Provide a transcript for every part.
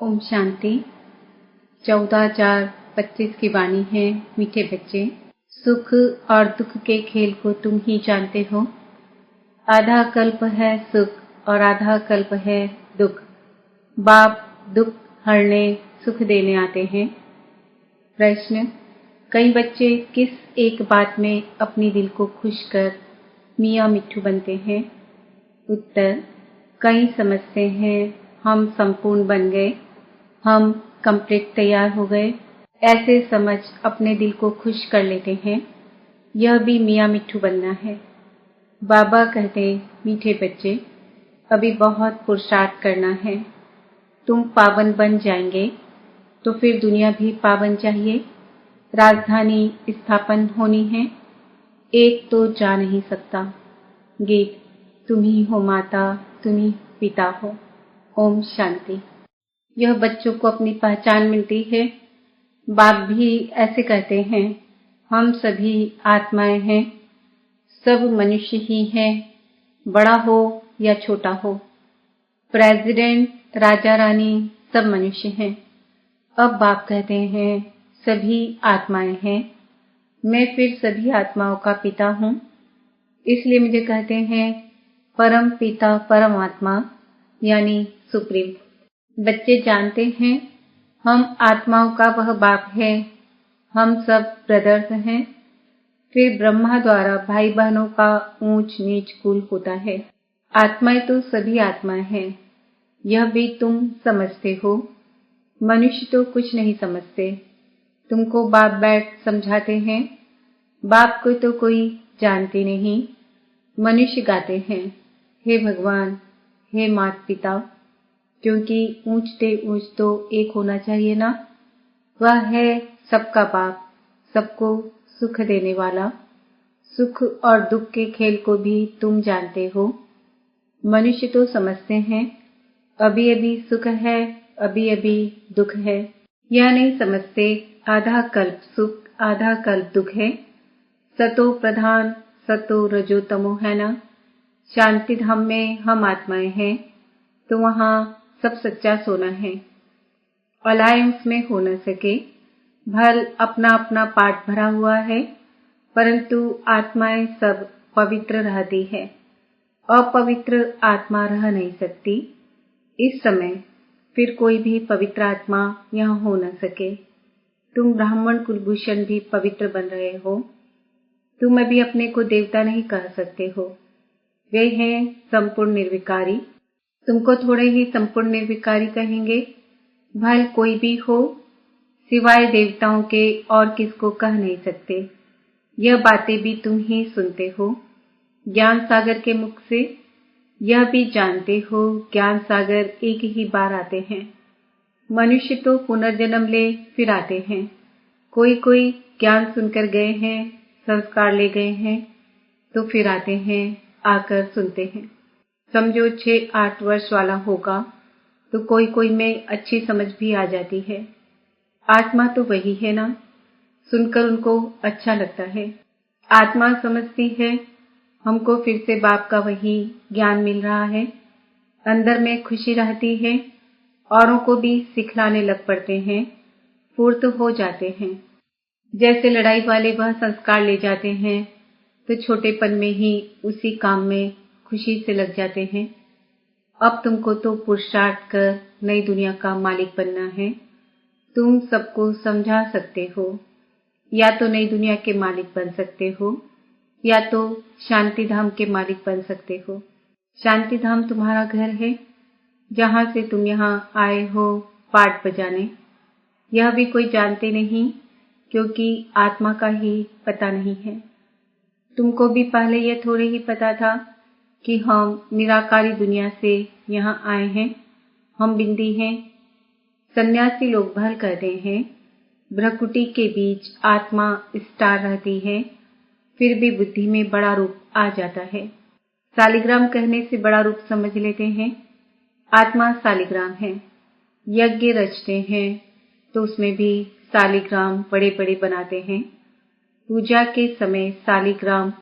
ओम शांति। 14/4/25 की वाणी है। मीठे बच्चे, सुख और दुख के खेल को तुम ही जानते हो। आधा कल्प है सुख और आधा कल्प है दुख। बाप दुख हरने सुख देने आते हैं। प्रश्न: कई बच्चे किस एक बात में अपनी दिल को खुश कर मियाँ मिट्ठू बनते हैं? उत्तर: कई समझते हैं हम संपूर्ण बन गए, हम कंप्लीट तैयार हो गए। ऐसे समझ अपने दिल को खुश कर लेते हैं। यह भी मियाँ मिट्ठू बनना है। बाबा कहते, मीठे बच्चे, अभी बहुत पुरुषार्थ करना है। तुम पावन बन जाएंगे तो फिर दुनिया भी पावन चाहिए। राजधानी स्थापन होनी है। एक तो जा नहीं सकता। गीत: तुम ही हो माता, तुम ही पिता हो। ओम शांति। यह बच्चों को अपनी पहचान मिलती है। बाप भी ऐसे कहते हैं, हम सभी आत्माएं हैं, सब मनुष्य ही हैं, बड़ा हो या छोटा हो। प्रेसिडेंट, राजा रानी सब मनुष्य हैं। अब बाप कहते हैं, सभी आत्माएं हैं। मैं फिर सभी आत्माओं का पिता हूँ, इसलिए मुझे कहते हैं परम पिता परमात्मा यानी सुप्रीम। बच्चे जानते हैं हम आत्माओं का वह बाप है। हम सब ब्रदर्स हैं। फिर ब्रह्मा द्वारा भाई बहनों का ऊंच नीच कुल होता है। आत्माएं तो सभी आत्माएं हैं, यह भी तुम समझते हो। मनुष्य तो कुछ नहीं समझते। तुमको बाप बैठ समझाते हैं। बाप को तो कोई जानते नहीं। मनुष्य गाते हैं, हे भगवान, हे माता पिता, क्योंकि ऊंचते ऊंच तो एक होना चाहिए ना। वह है सबका बाप, सबको सुख देने वाला। सुख और दुख के खेल को भी तुम जानते हो। मनुष्य तो समझते हैं अभी अभी सुख है, अभी अभी दुख है। यह नहीं समझते आधा कल्प सुख आधा कल्प दुख है। सतो प्रधान सतो रजो तमो है ना। शांति धाम में हम आत्माएं हैं, तो वहाँ सब सच्चा सोना है। अलायंस में हो न सके। भल अपना अपना पाठ भरा हुआ है, परंतु आत्माएं सब पवित्र रहती है। अपवित्र आत्मा रह नहीं सकती। इस समय फिर कोई भी पवित्र आत्मा यहाँ हो न सके। तुम ब्राह्मण कुलभूषण भी पवित्र बन रहे हो। तुम अभी अपने को देवता नहीं कह सकते हो। वे हैं संपूर्ण निर्विकारी। तुमको थोड़े ही संपूर्ण निर्विकारी कहेंगे। भल कोई भी हो, सिवाय देवताओं के और किसको कह नहीं सकते। यह बातें भी तुम ही सुनते हो ज्ञान सागर के मुख से। यह भी जानते हो ज्ञान सागर एक ही बार आते हैं। मनुष्य तो पुनर्जन्म ले फिर आते हैं। कोई कोई ज्ञान सुनकर गए हैं, संस्कार ले गए हैं, तो फिर आते हैं, आकर सुनते हैं। समझो 6-8 वर्ष वाला होगा तो कोई कोई में अच्छी समझ भी आ जाती है। आत्मा तो वही है ना। सुनकर उनको अच्छा लगता है। आत्मा समझती है हमको फिर से बाप का वही ज्ञान मिल रहा है। अंदर में खुशी रहती है। औरों को भी सिखलाने लग पड़ते हैं, फुर्त हो जाते हैं। जैसे लड़ाई वाले वह संस्कार ले जाते हैं तो छोटेपन में ही उसी काम में खुशी से लग जाते हैं। अब तुमको तो पुरुषार्थ कर नई दुनिया का मालिक बनना है। तुम सबको समझा सकते हो। या तो नई दुनिया के मालिक बन सकते हो, या तो शांति धाम के मालिक बन सकते हो। शांति धाम तुम्हारा घर है, जहाँ से तुम यहाँ आए हो पाठ बजाने। यह भी कोई जानते नहीं, क्योंकि आत्मा का ही पता नहीं है। तुमको भी पहले यह थोड़े ही पता था कि हम निराकारी दुनिया से यहाँ आए हैं, हम बिंदी हैं। सन्यासी लोग भल कहते हैं भ्रकुटी के बीच आत्मा स्टार रहती है, फिर भी बुद्धि में बड़ा रूप आ जाता है। सालिग्राम कहने से बड़ा रूप समझ लेते हैं। आत्मा सालिग्राम है। यज्ञ रचते हैं तो उसमें भी सालिग्राम बड़े बड़े बनाते हैं। पूजा के समय सालिग्राम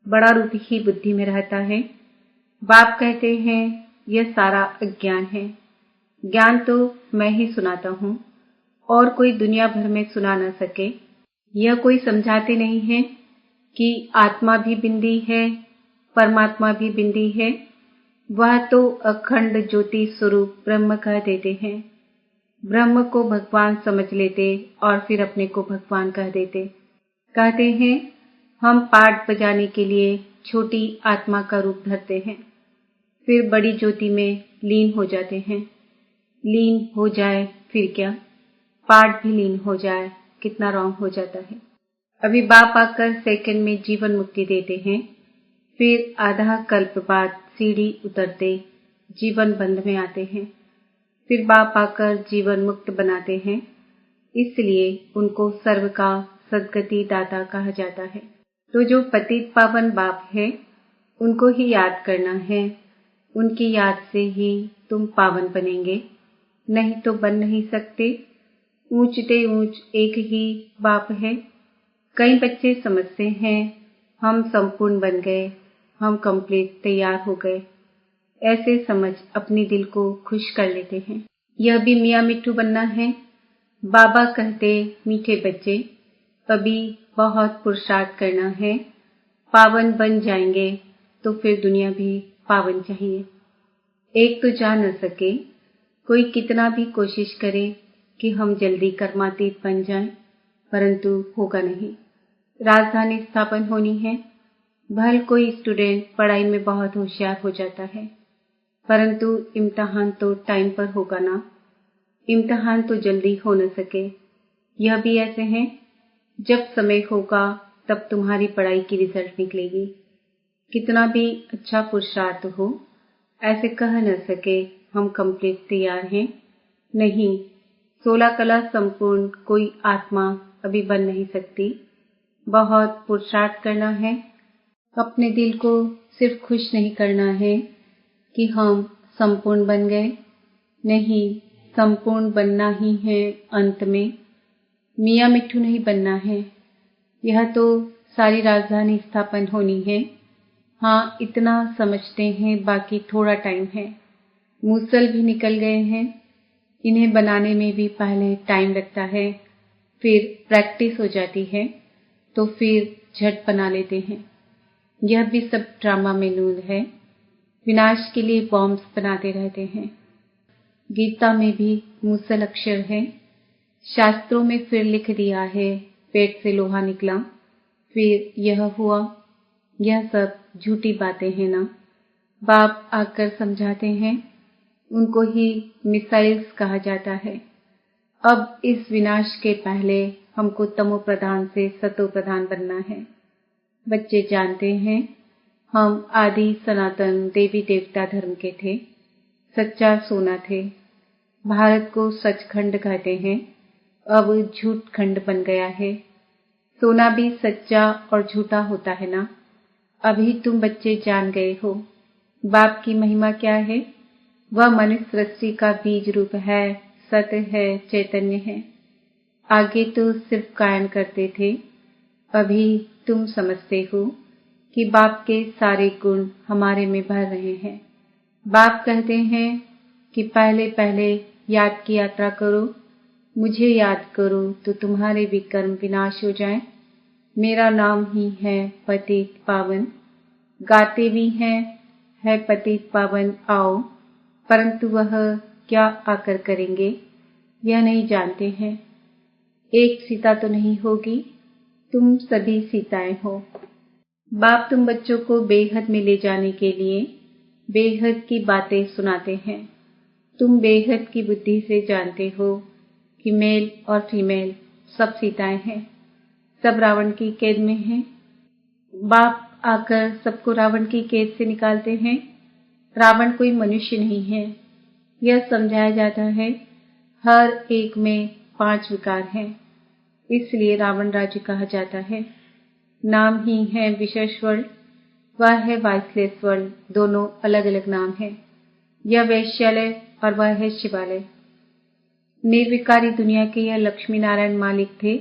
बड़ा रूप ही बुद्धि में रहता है। बाप कहते हैं यह सारा अज्ञान है। ज्ञान तो मैं ही सुनाता हूँ और कोई दुनिया भर में सुना न सके। यह कोई समझाते नहीं है कि आत्मा भी बिंदी है, परमात्मा भी बिंदी है। वह तो अखंड ज्योति स्वरूप ब्रह्म कह देते हैं। ब्रह्म को भगवान समझ लेते और फिर अपने को भगवान कह देते। कहते हैं हम पाठ बजाने के लिए छोटी आत्मा का रूप धरते हैं, फिर बड़ी ज्योति में लीन हो जाते हैं। लीन हो जाए फिर क्या, पाठ भी लीन हो जाए, कितना रॉन्ग हो जाता है। अभी बाप आकर सेकंड में जीवन मुक्ति देते हैं, फिर आधा कल्प बाद सीढ़ी उतरते जीवन बंध में आते हैं, फिर बाप आकर जीवन मुक्त बनाते हैं। इसलिए उनको सर्व का सद्गति दाता कहा जाता है। तो जो पतित पावन बाप है उनको ही याद करना है। उनकी याद से ही तुम पावन बनेंगे, नहीं तो बन नहीं सकते। ऊंचते ऊंच एक ही बाप है। कई बच्चे समझते हैं हम संपूर्ण बन गए, हम कंप्लीट तैयार हो गए। ऐसे समझ अपने दिल को खुश कर लेते हैं। यह भी मियाँ मिट्ठू बनना है। बाबा कहते मीठे बच्चे अभी बहुत पुरुषार्थ करना है, पावन बन जाएंगे तो फिर दुनिया भी पावन चाहिए। एक तो जा न सके, कोई कितना भी कोशिश करे कि हम जल्दी कर्मातीत बन जाएं, परंतु होगा नहीं। राजधानी स्थापन होनी है। भले कोई स्टूडेंट पढ़ाई में बहुत होशियार हो जाता है, परंतु इम्तिहान तो टाइम पर होगा ना। इम्तिहान तो जल्दी हो न सके। यह भी ऐसे है, जब समय होगा तब तुम्हारी पढ़ाई की रिजल्ट निकलेगी। कितना भी अच्छा पुरुषार्थ हो, ऐसे कह न सके हम कंप्लीट तैयार हैं। नहीं, 16 कला संपूर्ण कोई आत्मा अभी बन नहीं सकती। बहुत पुरुषार्थ करना है। अपने दिल को सिर्फ खुश नहीं करना है कि हम संपूर्ण बन गए। नहीं, संपूर्ण बनना ही है अंत में। मियाँ मिट्ठू नहीं बनना है। यह तो सारी राजधानी स्थापन होनी है। हाँ, इतना समझते हैं, बाकी थोड़ा टाइम है। मूसल भी निकल गए हैं। इन्हें बनाने में भी पहले टाइम लगता है, फिर प्रैक्टिस हो जाती है तो फिर झट बना लेते हैं। यह भी सब ड्रामा में नूल है। विनाश के लिए बॉम्ब्स बनाते रहते हैं। गीता में भी मूसल अक्षर है। शास्त्रों में फिर लिख दिया है पेट से लोहा निकला, फिर यह हुआ। यह सब झूठी बातें हैं ना। बाप आकर समझाते हैं। उनको ही मिसाइल्स कहा जाता है। अब इस विनाश के पहले हमको तमो प्रधान से सतो प्रधान बनना है। बच्चे जानते हैं हम आदि सनातन देवी देवता धर्म के थे, सच्चा सोना थे। भारत को सचखंड कहते हैं, अब झूठ खंड बन गया है। सोना भी सच्चा और झूठा होता है ना। अभी तुम बच्चे जान गए हो बाप की महिमा क्या है। वह मनुष्य सृष्टि का बीज रूप है, सत्य है, चैतन्य है। आगे तो सिर्फ गायन करते थे, अभी तुम समझते हो कि बाप के सारे गुण हमारे में भर रहे हैं। बाप कहते हैं कि पहले पहले याद की यात्रा करो, मुझे याद करो तो तुम्हारे भी कर्म विनाश हो जाएं। मेरा नाम ही है पतित पावन। गाते भी हैं है पतित पावन आओ, परंतु वह क्या आकर करेंगे यह नहीं जानते हैं। एक सीता तो नहीं होगी, तुम सभी सीताएं हो। बाप तुम बच्चों को बेहद में ले जाने के लिए बेहद की बातें सुनाते हैं। तुम बेहद की बुद्धि से जानते हो कि मेल और फीमेल सब सीताएं हैं, सब रावण की कैद में हैं। बाप आकर सबको रावण की कैद से निकालते हैं। रावण कोई मनुष्य नहीं है, यह समझाया जाता है। हर एक में 5 विकार हैं, इसलिए रावण राज्य कहा जाता है। नाम ही है विशेष वर्ल्ड, वह है वाइसलेस वर्ल्ड, दोनों अलग अलग नाम हैं। यह वैश्यालय और वह है शिवालय। निर्विकारी दुनिया के यह लक्ष्मी नारायण मालिक थे।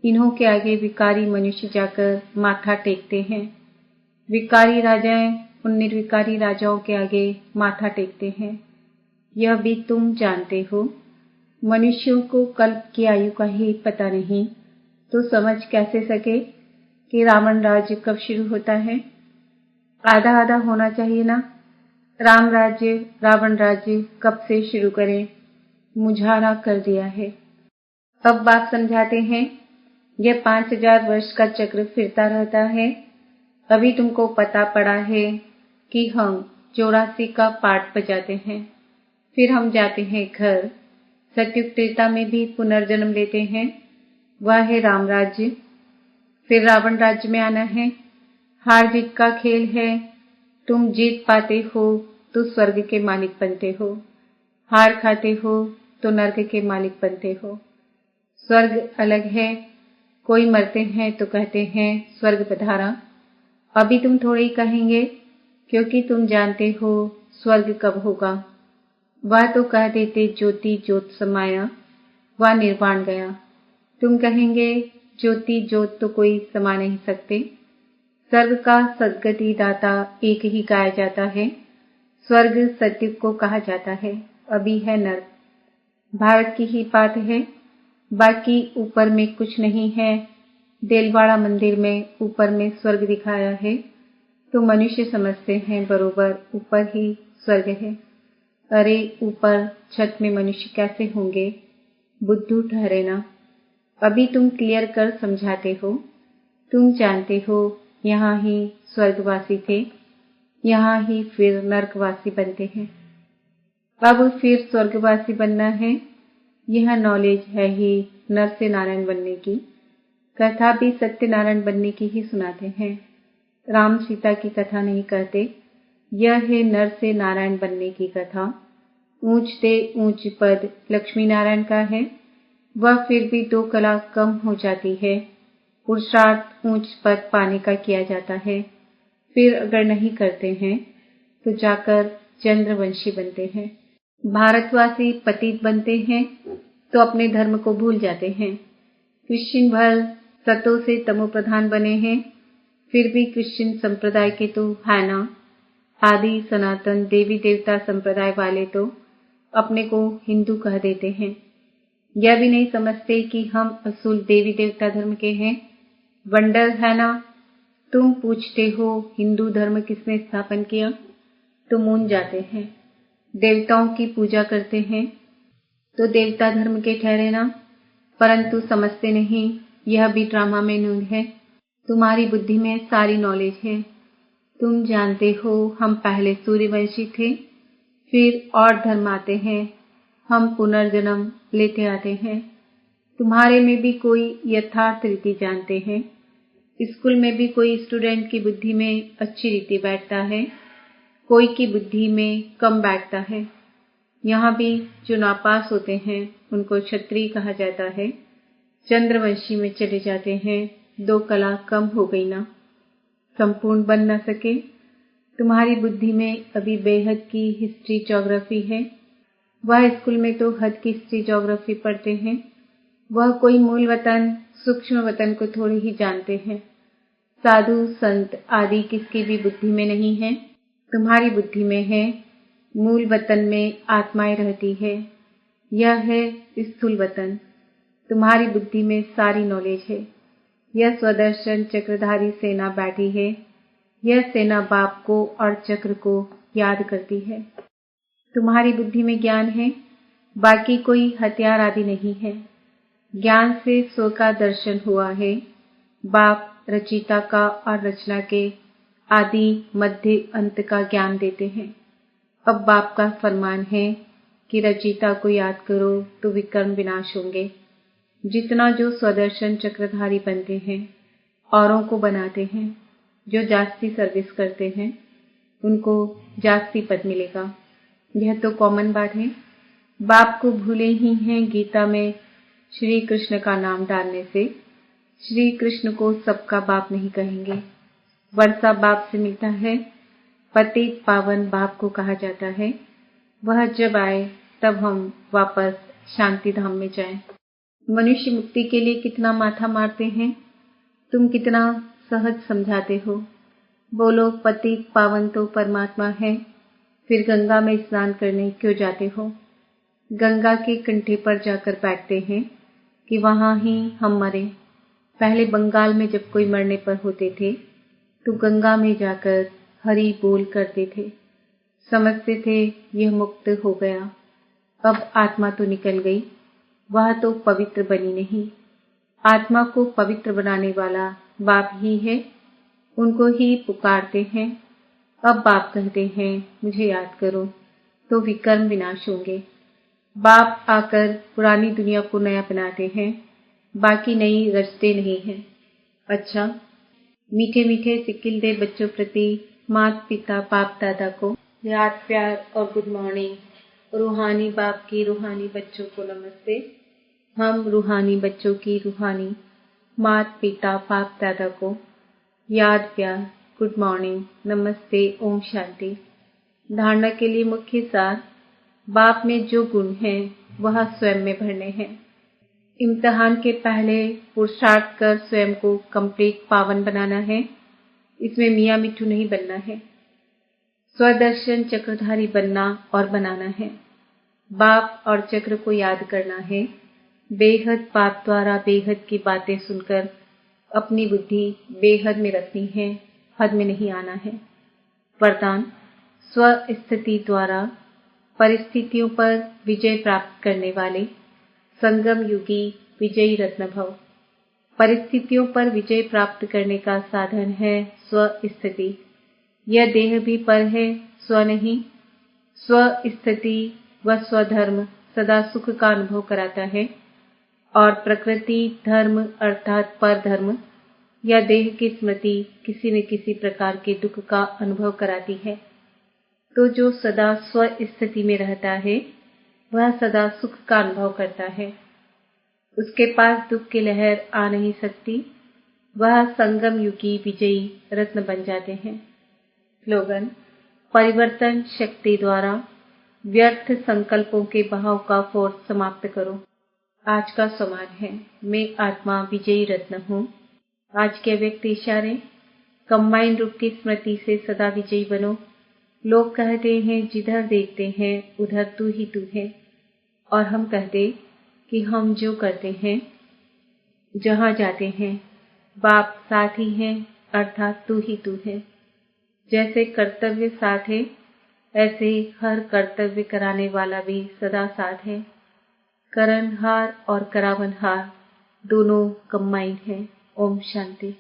इन्हों के आगे विकारी मनुष्य जाकर माथा टेकते हैं। विकारी राजाएं उन निर्विकारी राजाओं के आगे माथा टेकते हैं। यह भी तुम जानते हो। मनुष्यों को कल्प की आयु का ही पता नहीं, तो समझ कैसे सके कि रावण राज्य कब शुरू होता है। आधा आधा होना चाहिए ना। राम राज्य रावण राज्य कब से शुरू करें, मुझारा कर दिया है। अब बाप समझाते हैं, यह 5000 वर्ष का चक्र फिरता रहता है। अभी तुमको पता पड़ा है कि हम 84 का पाठ बजाते हैं, फिर हम जाते हैं घर। सत्युग त्रेता में भी पुनर्जन्म लेते हैं, वह है राम राज्य। फिर रावण राज्य में आना है। हार जीत का खेल है। तुम जीत पाते हो तो स्वर्ग के मालिक बनते हो, हार खाते हो तो नर्क के मालिक बनते हो। स्वर्ग अलग है। कोई मरते हैं तो कहते हैं स्वर्ग पधारा। अभी तुम थोड़े ही कहेंगे, क्योंकि तुम जानते हो स्वर्ग कब होगा। वह तो कह देते ज्योति ज्योत समाया, वह निर्वाण गया। तुम कहेंगे ज्योति ज्योत तो कोई समा नहीं सकते। स्वर्ग का सद्गति दाता एक ही गाया जाता है। स्वर्ग सत्युग को कहा जाता है, अभी है नर्क। भारत की ही बात है, बाकी ऊपर में कुछ नहीं है। देलवाड़ा मंदिर में ऊपर में स्वर्ग दिखाया है, तो मनुष्य समझते हैं बरोबर ऊपर ही स्वर्ग है। अरे ऊपर छत में मनुष्य कैसे होंगे, बुद्धू ठहरे ना। अभी तुम क्लियर कर समझाते हो। तुम जानते हो यहाँ ही स्वर्गवासी थे, यहाँ ही फिर नरकवासी बनते हैं। अब फिर स्वर्गवासी बनना है। यह नॉलेज है ही नर से नारायण बनने की। कथा भी सत्यनारायण बनने की ही सुनाते हैं, राम सीता की कथा नहीं कहते। यह है नर से नारायण बनने की कथा। ऊंच से ऊंच पद लक्ष्मी नारायण का है, वह फिर भी 2 कला कम हो जाती है। पुरुषार्थ ऊंच पद पाने का किया जाता है। फिर अगर नहीं करते हैं तो जाकर चंद्रवंशी बनते हैं। भारतवासी पतित बनते हैं तो अपने धर्म को भूल जाते हैं। क्रिश्चियन भल सतों से तमो प्रधान बने हैं, फिर भी क्रिश्चियन संप्रदाय के तो है ना। आदि सनातन देवी देवता संप्रदाय वाले तो अपने को हिंदू कह देते हैं। यह भी नहीं समझते कि हम असूल देवी देवता धर्म के हैं। वंडर है ना। तुम पूछते हो हिंदू धर्म किसने स्थापन किया, तो मूंझ जाते हैं। देवताओं की पूजा करते हैं तो देवता धर्म के ठहरे ना, परंतु समझते नहीं यह भी ड्रामा में नूंद है। तुम्हारी बुद्धि में सारी नॉलेज है। तुम जानते हो हम पहले सूर्यवंशी थे, फिर और धर्म आते हैं, हम पुनर्जन्म लेते आते हैं। तुम्हारे में भी कोई यथार्थ रीति जानते हैं। स्कूल में भी कोई स्टूडेंट की बुद्धि में अच्छी रीति बैठता है, कोई की बुद्धि में कम बैठता है। यहाँ भी जो नापास होते हैं उनको क्षत्रिय कहा जाता है। चंद्रवंशी में चले जाते हैं, 2 कला कम हो गई ना, संपूर्ण बन न सके। तुम्हारी बुद्धि में अभी बेहद की हिस्ट्री ज्योग्राफी है। वह स्कूल में तो हद की हिस्ट्री ज्योग्राफी पढ़ते हैं। वह कोई मूल वतन सूक्ष्म वतन को थोड़ी ही जानते हैं। साधु संत आदि किसकी भी बुद्धि में नहीं है, तुम्हारी बुद्धि में है। मूल वतन में आत्माएं रहती है, यह है स्थूल वतन। तुम्हारी बुद्धि में सारी नॉलेज है। यह स्वदर्शन चक्रधारी सेना बैठी है। यह सेना बाप को और चक्र को याद करती है। तुम्हारी बुद्धि में ज्ञान है, बाकी कोई हथियार आदि नहीं है। ज्ञान से स्व का दर्शन हुआ है। बाप रचिता का और रचना के आदि मध्य अंत का ज्ञान देते हैं। अब बाप का फरमान है कि रचिता को याद करो तो विकर्म विनाश होंगे। जितना जो स्वदर्शन चक्रधारी बनते हैं, औरों को बनाते हैं, जो जास्ती सर्विस करते हैं उनको जास्ती पद मिलेगा। यह तो कॉमन बात है। बाप को भूले ही हैं गीता में श्री कृष्ण का नाम डालने से। श्री कृष्ण को सबका बाप नहीं कहेंगे। वर्षा बाप से मिलता है, पतित पावन बाप को कहा जाता है। वह जब आए तब हम वापस शांति धाम में जाएं। मनुष्य मुक्ति के लिए कितना माथा मारते हैं, तुम कितना सहज समझाते हो। बोलो पतित पावन तो परमात्मा है, फिर गंगा में स्नान करने क्यों जाते हो? गंगा के कंठे पर जाकर बैठते हैं कि वहां ही हम मरे। पहले बंगाल में जब कोई मरने पर होते थे तो गंगा में जाकर हरि बोल करते थे, समझते थे यह मुक्त हो गया। अब आत्मा तो निकल गई, वह तो पवित्र बनी नहीं। आत्मा को पवित्र बनाने वाला बाप ही है, उनको ही पुकारते हैं। अब बाप कहते हैं मुझे याद करो, तो विकर्म विनाश होंगे। बाप आकर पुरानी दुनिया को नया बनाते हैं, बाकी नई रचते नहीं हैं। अच्छा, मीठे मीठे सिक्किल दे बच्चों प्रति माता पिता बाप दादा को याद प्यार और गुड मॉर्निंग। रूहानी बाप की रूहानी बच्चों को नमस्ते। हम रूहानी बच्चों की रूहानी माता पिता बाप दादा को याद प्यार गुड मॉर्निंग, नमस्ते, ओम शांति। धारणा के लिए मुख्य सार, बाप में जो गुण हैं वह स्वयं में भरने हैं। इम्तिहान के पहले पुरुषार्थ कर स्वयं को कंप्लीट पावन बनाना है। इसमें मियाँ मिट्ठू नहीं बनना है, स्वदर्शन चक्रधारी बनना और बनाना है। बाप और चक्र को याद करना है। बेहद बाप द्वारा बेहद की बातें सुनकर अपनी बुद्धि बेहद में रखनी है, हद में नहीं आना है। वरदान, स्व स्थिति द्वारा परिस्थितियों पर विजय प्राप्त करने वाले संगम युगी विजयी रत्न भव। परिस्थितियों पर विजय प्राप्त करने का साधन है स्व स्थिति। यह देह भी पर है, स्व नहीं। स्व स्थिति व स्वधर्म सदा सुख का अनुभव कराता है और प्रकृति धर्म अर्थात पर धर्म या देह की स्मृति किसी न किसी प्रकार के दुख का अनुभव कराती है। तो जो सदा स्व स्थिति में रहता है वह सदा सुख का अनुभव करता है। उसके पास दुख की लहर आ नहीं सकती, वह संगम युगी विजयी रत्न बन जाते हैं। स्लोगन, परिवर्तन शक्ति द्वारा व्यर्थ संकल्पों के बहाव का फोर्स समाप्त करो। आज का सवाल है, मैं आत्मा विजयी रत्न हूँ। आज के व्यक्ति इशारे, कंबाइन रूप की स्मृति से सदा विजयी बनो। लोग कहते हैं जिधर देखते हैं उधर तू ही तू है, और हम कहते कि हम जो करते हैं जहाँ जाते हैं बाप साथ ही हैं, अर्थात तू ही तू है। जैसे कर्तव्य साथ है, ऐसे हर कर्तव्य कराने वाला भी सदा साथ है। करणहार और करावनहार दोनों कंबाइन हैं। ओम शांति।